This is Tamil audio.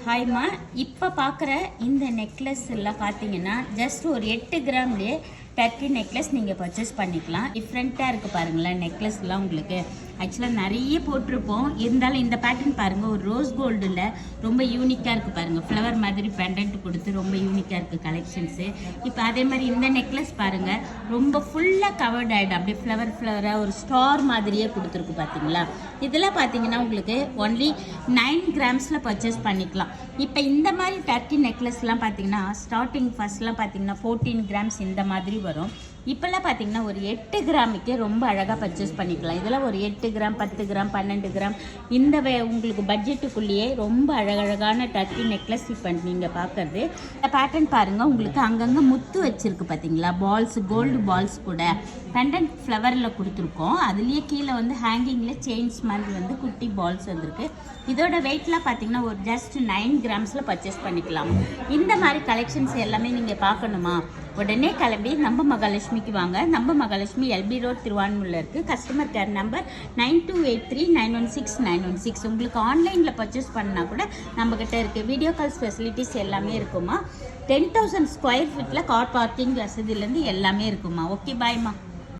ஹாய்மா, இப்போ பார்க்குற இந்த நெக்லஸ் எல்லாம் பார்த்தீங்கன்னா ஜஸ்ட் ஒரு 8 கிராம்லேயே டர்க்கி நெக்லஸ் நீங்கள் பர்ச்சேஸ் பண்ணிக்கலாம். டிஃப்ரெண்ட்டாக இருக்குது பாருங்களேன். நெக்லஸ்லாம் உங்களுக்கு ஆக்சுவலாக நிறைய போட்டிருப்போம், இருந்தாலும் இந்த பேட்டர்ன் பாருங்கள், ஒரு ரோஸ் கோல்டில் ரொம்ப யூனிக்காக இருக்குது பாருங்கள். ஃப்ளவர் மாதிரி பெண்டன்ட் கொடுத்து ரொம்ப யூனிக்காக இருக்குது கலெக்ஷன்ஸு. இப்போ அதே மாதிரி இந்த நெக்லஸ் பாருங்கள், ரொம்ப ஃபுல்லாக கவர்ட் ஆகிடும், அப்படியே ஃப்ளவராக ஒரு ஸ்டார் மாதிரியே கொடுத்துருக்கு பார்த்தீங்களா. இதெல்லாம் பார்த்தீங்கன்னா உங்களுக்கு ஒன்லி 9 கிராம்ஸில் பர்ச்சேஸ் பண்ணிக்கலாம். இப்போ இந்த மாதிரி டர்க்கி நெக்லஸ்லாம் பார்த்தீங்கன்னா ஸ்டார்டிங் ஃபர்ஸ்ட்லாம் பார்த்தீங்கன்னா 14 கிராம்ஸ் இந்த மாதிரி வரும். இப்போல்லாம் பார்த்தீங்கன்னா ஒரு 8 கிராமுக்கே ரொம்ப அழகாக பர்ச்சேஸ் பண்ணிக்கலாம். இதெல்லாம் ஒரு 8 கிராம், 10 கிராம், 12 கிராம் இந்த உங்களுக்கு பட்ஜெட்டுக்குள்ளேயே ரொம்ப அழகழகான டர்க்கி நெக்லஸ் இப்போ நீங்கள் பார்க்குறது. இந்த பேட்டர்ன் பாருங்கள், உங்களுக்கு அங்கங்கே முத்து வச்சுருக்கு பார்த்தீங்களா, பால்ஸ், கோல்டு பால்ஸ் கூட பெண்டன்ட் ஃப்ளவரில் கொடுத்துருக்கோம். அதுலேயே கீழே வந்து ஹேங்கிங்கில் செயின்ஸ் மாதிரி வந்து குட்டி பால்ஸ் வந்திருக்கு. இதோட வெயிட்லாம் பார்த்தீங்கன்னா ஒரு ஜஸ்ட் 9 கிராம்ஸில் பர்ச்சேஸ் பண்ணிக்கலாம். இந்த மாதிரி கலெக்ஷன்ஸ் எல்லாமே நீங்கள் பார்க்கணுமா, உடனே கிளம்பி நம்ம மகாலட்சுமிக்கு வாங்க. நம்ம மகாலட்சுமி எல்பி ரோட் திருவான்மூரில் இருக்குது. Customer care number 9283916916. உங்களுக்கு ஆன்லைனில் பர்ச்சேஸ் பண்ணால் கூட நம்மக்கிட்ட இருக்குது. வீடியோ கால்ஸ் ஃபெசிலிட்டிஸ் எல்லாமே இருக்குமா. 10,000 ஸ்கொயர் ஃபீட்டில் கார் பார்க்கிங் வசதியிலேருந்து எல்லாமே இருக்குமா. ஓகே, பாய்மா.